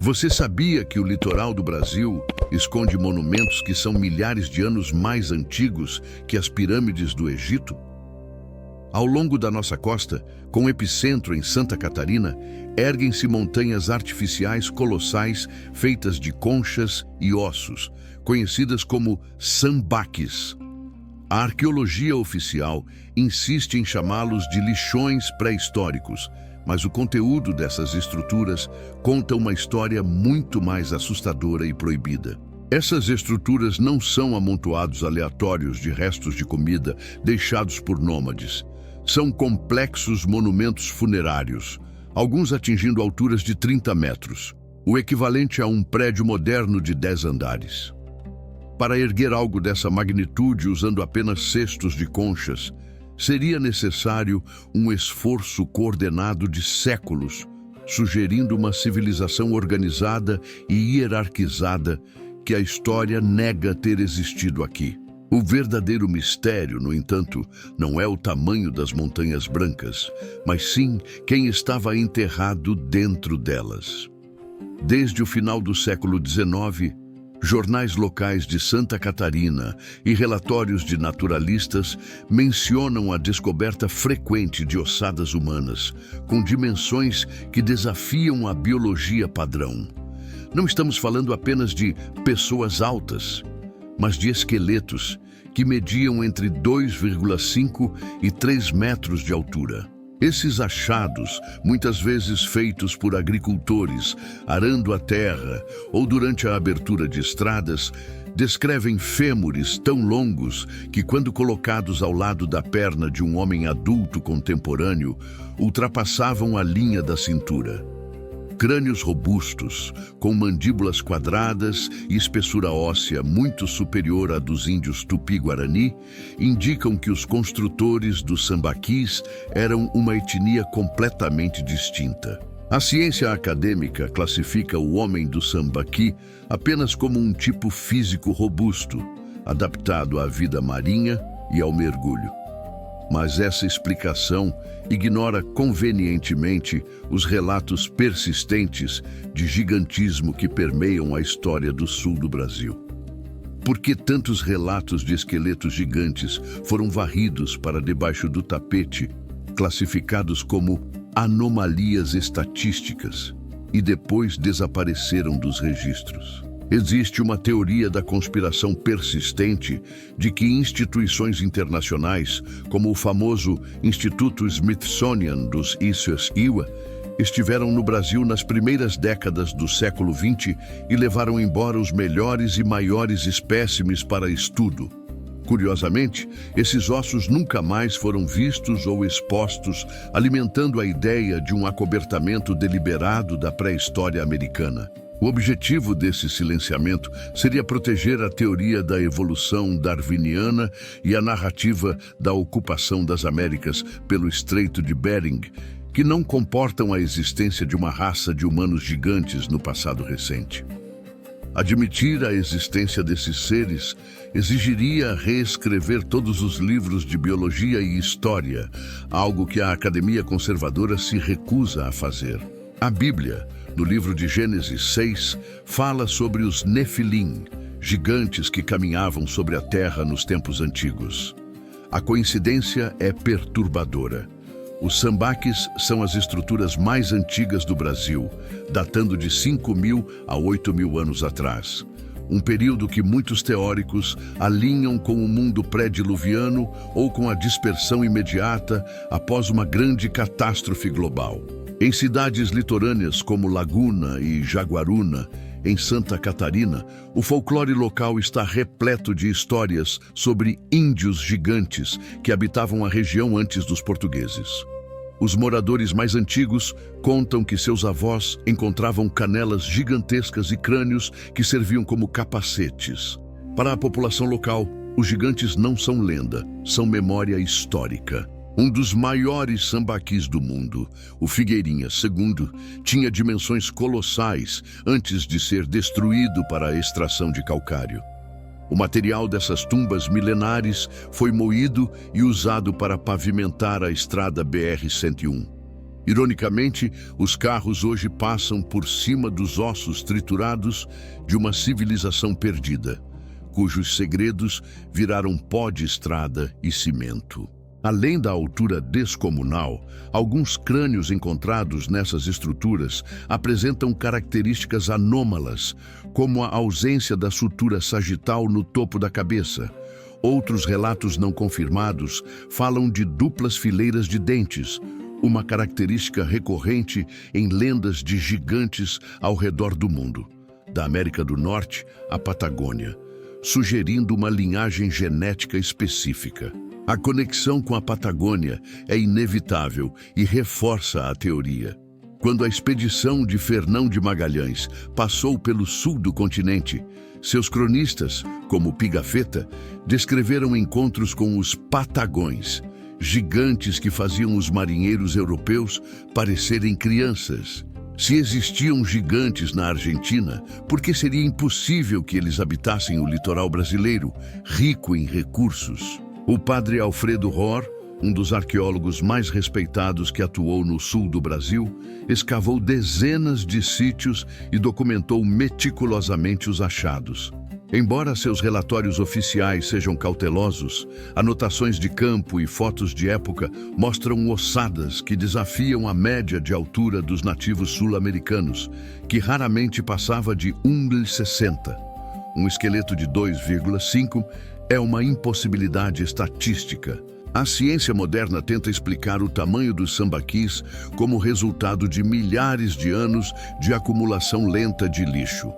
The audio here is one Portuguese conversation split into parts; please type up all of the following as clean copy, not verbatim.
Você sabia que o litoral do Brasil esconde monumentos que são milhares de anos mais antigos que as pirâmides do Egito? Ao longo da nossa costa, com epicentro em Santa Catarina, erguem-se montanhas artificiais colossais feitas de conchas e ossos, conhecidas como sambaques. A arqueologia oficial insiste em chamá-los de lixões pré-históricos, mas o conteúdo dessas estruturas conta uma história muito mais assustadora e proibida. Essas estruturas não são amontoados aleatórios de restos de comida deixados por nômades. São complexos monumentos funerários, alguns atingindo alturas de 30 metros, o equivalente a um prédio moderno de 10 andares. Para erguer algo dessa magnitude usando apenas cestos de conchas, seria necessário um esforço coordenado de séculos, sugerindo uma civilização organizada e hierarquizada que a história nega ter existido aqui. O verdadeiro mistério, no entanto, não é o tamanho das Montanhas Brancas, mas sim quem estava enterrado dentro delas. Desde o final do século XIX, jornais locais de Santa Catarina e relatórios de naturalistas mencionam a descoberta frequente de ossadas humanas, com dimensões que desafiam a biologia padrão. Não estamos falando apenas de pessoas altas, mas de esqueletos que mediam entre 2,5 e 3 metros de altura. Esses achados, muitas vezes feitos por agricultores, arando a terra ou durante a abertura de estradas, descrevem fêmures tão longos que, quando colocados ao lado da perna de um homem adulto contemporâneo, ultrapassavam a linha da cintura. Crânios robustos, com mandíbulas quadradas e espessura óssea muito superior à dos índios Tupi-Guarani, indicam que os construtores dos sambaquis eram uma etnia completamente distinta. A ciência acadêmica classifica o homem do sambaqui apenas como um tipo físico robusto, adaptado à vida marinha e ao mergulho. Mas essa explicação ignora convenientemente os relatos persistentes de gigantismo que permeiam a história do sul do Brasil. Por que tantos relatos de esqueletos gigantes foram varridos para debaixo do tapete, classificados como anomalias estatísticas, e depois desapareceram dos registros? Existe uma teoria da conspiração persistente de que instituições internacionais, como o famoso Instituto Smithsonian dos Iowa, estiveram no Brasil nas primeiras décadas do século XX e levaram embora os melhores e maiores espécimes para estudo. Curiosamente, esses ossos nunca mais foram vistos ou expostos, alimentando a ideia de um acobertamento deliberado da pré-história americana. O objetivo desse silenciamento seria proteger a teoria da evolução darwiniana e a narrativa da ocupação das Américas pelo Estreito de Bering, que não comportam a existência de uma raça de humanos gigantes no passado recente. Admitir a existência desses seres exigiria reescrever todos os livros de biologia e história, algo que a academia conservadora se recusa a fazer. A Bíblia, no livro de Gênesis 6, fala sobre os Nefilim, gigantes que caminhavam sobre a terra nos tempos antigos. A coincidência é perturbadora. Os sambaques são as estruturas mais antigas do Brasil, datando de 5.000 a 8.000 anos atrás. Um período que muitos teóricos alinham com o mundo pré-diluviano ou com a dispersão imediata após uma grande catástrofe global. Em cidades litorâneas como Laguna e Jaguaruna, em Santa Catarina, o folclore local está repleto de histórias sobre índios gigantes que habitavam a região antes dos portugueses. Os moradores mais antigos contam que seus avós encontravam canelas gigantescas e crânios que serviam como capacetes. Para a população local, os gigantes não são lenda, são memória histórica. Um dos maiores sambaquis do mundo, o Figueirinha II, tinha dimensões colossais antes de ser destruído para a extração de calcário. O material dessas tumbas milenares foi moído e usado para pavimentar a estrada BR-101. Ironicamente, os carros hoje passam por cima dos ossos triturados de uma civilização perdida, cujos segredos viraram pó de estrada e cimento. Além da altura descomunal, alguns crânios encontrados nessas estruturas apresentam características anômalas, como a ausência da sutura sagital no topo da cabeça. Outros relatos não confirmados falam de duplas fileiras de dentes, uma característica recorrente em lendas de gigantes ao redor do mundo, da América do Norte à Patagônia, sugerindo uma linhagem genética específica. A conexão com a Patagônia é inevitável e reforça a teoria. Quando a expedição de Fernão de Magalhães passou pelo sul do continente, seus cronistas, como Pigafetta, descreveram encontros com os patagões, gigantes que faziam os marinheiros europeus parecerem crianças. Se existiam gigantes na Argentina, por que seria impossível que eles habitassem o litoral brasileiro, rico em recursos? O padre Alfredo Rohr, um dos arqueólogos mais respeitados que atuou no sul do Brasil, escavou dezenas de sítios e documentou meticulosamente os achados. Embora seus relatórios oficiais sejam cautelosos, anotações de campo e fotos de época mostram ossadas que desafiam a média de altura dos nativos sul-americanos, que raramente passava de 1,60 m. Um esqueleto de 2,5 é uma impossibilidade estatística. A ciência moderna tenta explicar o tamanho dos sambaquis como resultado de milhares de anos de acumulação lenta de lixo.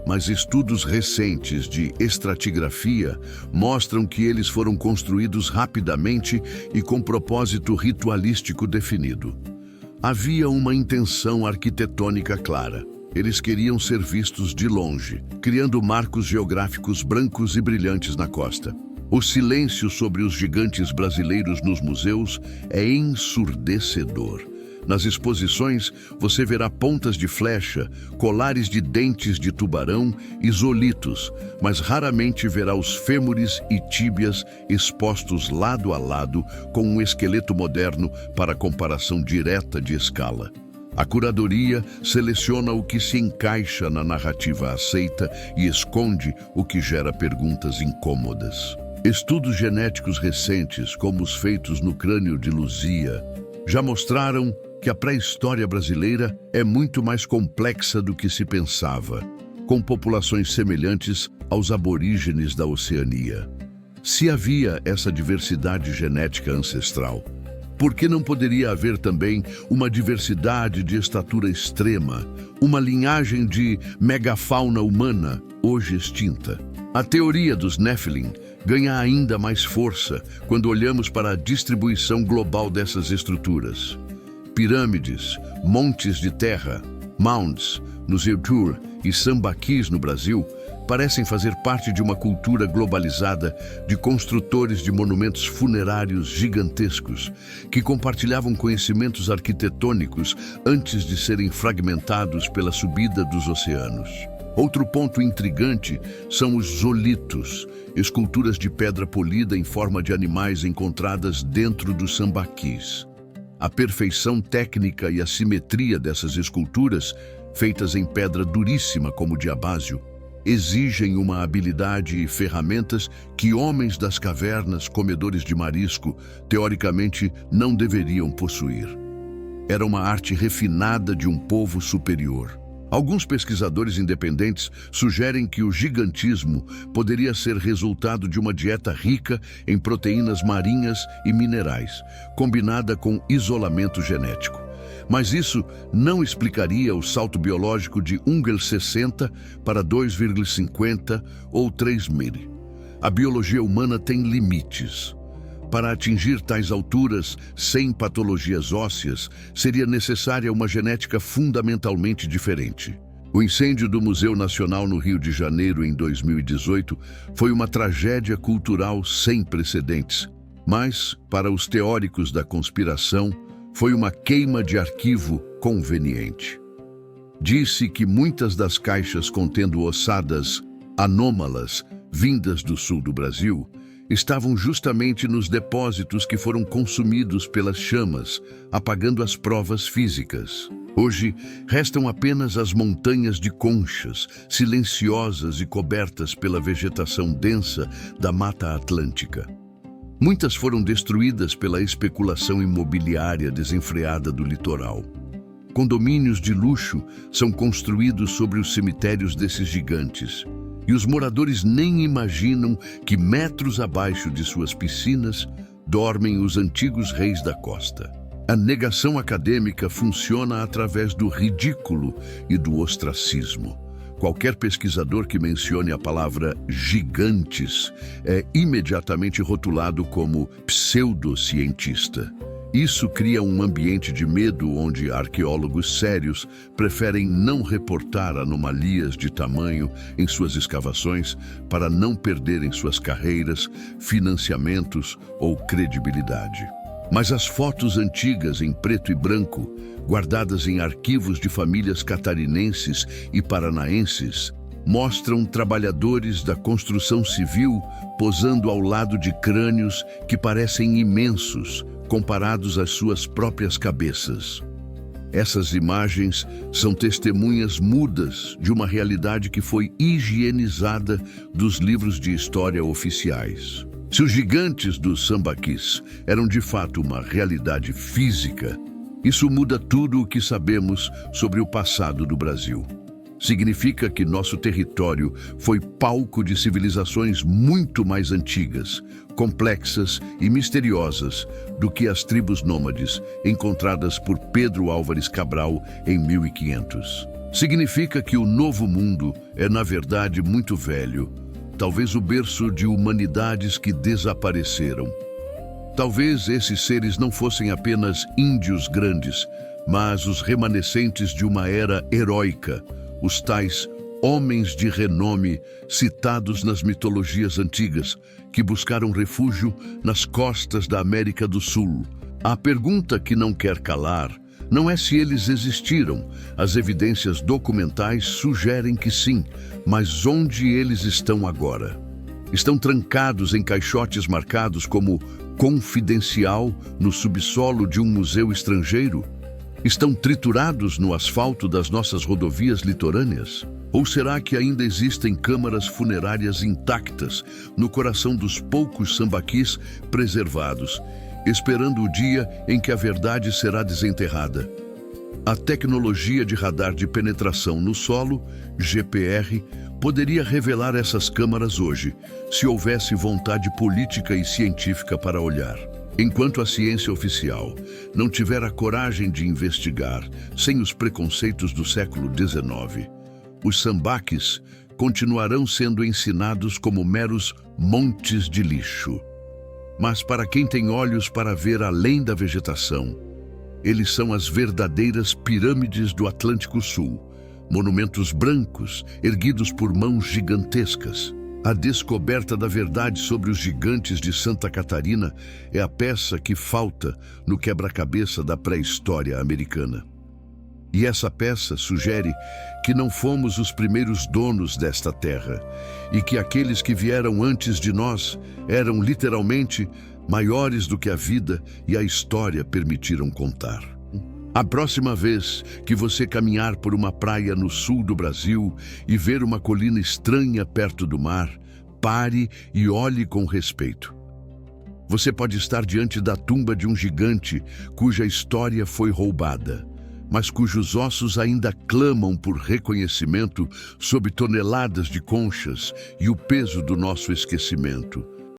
Mas estudos recentes de estratigrafia mostram que eles foram construídos rapidamente e com propósito ritualístico definido. Havia uma intenção arquitetônica clara. Eles queriam ser vistos de longe, criando marcos geográficos brancos e brilhantes na costa. O silêncio sobre os gigantes brasileiros nos museus é ensurdecedor. Nas exposições, você verá pontas de flecha, colares de dentes de tubarão e zolitos, mas raramente verá os fêmures e tíbias expostos lado a lado com um esqueleto moderno para comparação direta de escala. A curadoria seleciona o que se encaixa na narrativa aceita e esconde o que gera perguntas incômodas. Estudos genéticos recentes, como os feitos no crânio de Luzia, já mostraram que a pré-história brasileira é muito mais complexa do que se pensava, com populações semelhantes aos aborígenes da Oceania. Se havia essa diversidade genética ancestral, por que não poderia haver também uma diversidade de estatura extrema, uma linhagem de megafauna humana hoje extinta? A teoria dos Nephilim ganha ainda mais força quando olhamos para a distribuição global dessas estruturas. Pirâmides, montes de terra, mounds nos Eutur e sambaquis no Brasil parecem fazer parte de uma cultura globalizada de construtores de monumentos funerários gigantescos que compartilhavam conhecimentos arquitetônicos antes de serem fragmentados pela subida dos oceanos. Outro ponto intrigante são os zolitos, esculturas de pedra polida em forma de animais encontradas dentro dos sambaquis. A perfeição técnica e a simetria dessas esculturas, feitas em pedra duríssima como diabásio, exigem uma habilidade e ferramentas que homens das cavernas, comedores de marisco, teoricamente não deveriam possuir. Era uma arte refinada de um povo superior. Alguns pesquisadores independentes sugerem que o gigantismo poderia ser resultado de uma dieta rica em proteínas marinhas e minerais, combinada com isolamento genético. Mas isso não explicaria o salto biológico de 1,60 para 2,50 ou 3 mm. A biologia humana tem limites. Para atingir tais alturas sem patologias ósseas, seria necessária uma genética fundamentalmente diferente. O incêndio do Museu Nacional no Rio de Janeiro em 2018 foi uma tragédia cultural sem precedentes. Mas, para os teóricos da conspiração, foi uma queima de arquivo conveniente. Disse que muitas das caixas contendo ossadas anômalas vindas do sul do Brasil estavam justamente nos depósitos que foram consumidos pelas chamas, apagando as provas físicas. Hoje, restam apenas as montanhas de conchas, silenciosas e cobertas pela vegetação densa da Mata Atlântica. Muitas foram destruídas pela especulação imobiliária desenfreada do litoral. Condomínios de luxo são construídos sobre os cemitérios desses gigantes, e os moradores nem imaginam que metros abaixo de suas piscinas dormem os antigos reis da costa. A negação acadêmica funciona através do ridículo e do ostracismo. Qualquer pesquisador que mencione a palavra gigantes é imediatamente rotulado como pseudocientista. Isso cria um ambiente de medo onde arqueólogos sérios preferem não reportar anomalias de tamanho em suas escavações para não perderem suas carreiras, financiamentos ou credibilidade. Mas as fotos antigas em preto e branco, guardadas em arquivos de famílias catarinenses e paranaenses, mostram trabalhadores da construção civil posando ao lado de crânios que parecem imensos, comparados às suas próprias cabeças. Essas imagens são testemunhas mudas de uma realidade que foi higienizada dos livros de história oficiais. Se os gigantes dos sambaquis eram de fato uma realidade física, isso muda tudo o que sabemos sobre o passado do Brasil. Significa que nosso território foi palco de civilizações muito mais antigas, complexas e misteriosas do que as tribos nômades encontradas por Pedro Álvares Cabral em 1500. Significa que o Novo Mundo é, na verdade, muito velho, talvez o berço de humanidades que desapareceram. Talvez esses seres não fossem apenas índios grandes, mas os remanescentes de uma era heróica, os tais homens de renome citados nas mitologias antigas, que buscaram refúgio nas costas da América do Sul. A pergunta que não quer calar não é se eles existiram. As evidências documentais sugerem que sim, mas onde eles estão agora? Estão trancados em caixotes marcados como confidencial no subsolo de um museu estrangeiro? Estão triturados no asfalto das nossas rodovias litorâneas? Ou será que ainda existem câmaras funerárias intactas no coração dos poucos sambaquis preservados, esperando o dia em que a verdade será desenterrada? A tecnologia de radar de penetração no solo, GPR, poderia revelar essas câmaras hoje, se houvesse vontade política e científica para olhar. Enquanto a ciência oficial não tiver a coragem de investigar sem os preconceitos do século XIX, os sambaquis continuarão sendo ensinados como meros montes de lixo. Mas para quem tem olhos para ver além da vegetação, eles são as verdadeiras pirâmides do Atlântico Sul, monumentos brancos erguidos por mãos gigantescas. A descoberta da verdade sobre os gigantes de Santa Catarina é a peça que falta no quebra-cabeça da pré-história americana. E essa peça sugere que não fomos os primeiros donos desta terra e que aqueles que vieram antes de nós eram literalmente maiores do que a vida e a história permitiram contar. A próxima vez que você caminhar por uma praia no sul do Brasil e ver uma colina estranha perto do mar, pare e olhe com respeito. Você pode estar diante da tumba de um gigante cuja história foi roubada, mas cujos ossos ainda clamam por reconhecimento sob toneladas de conchas e o peso do nosso esquecimento.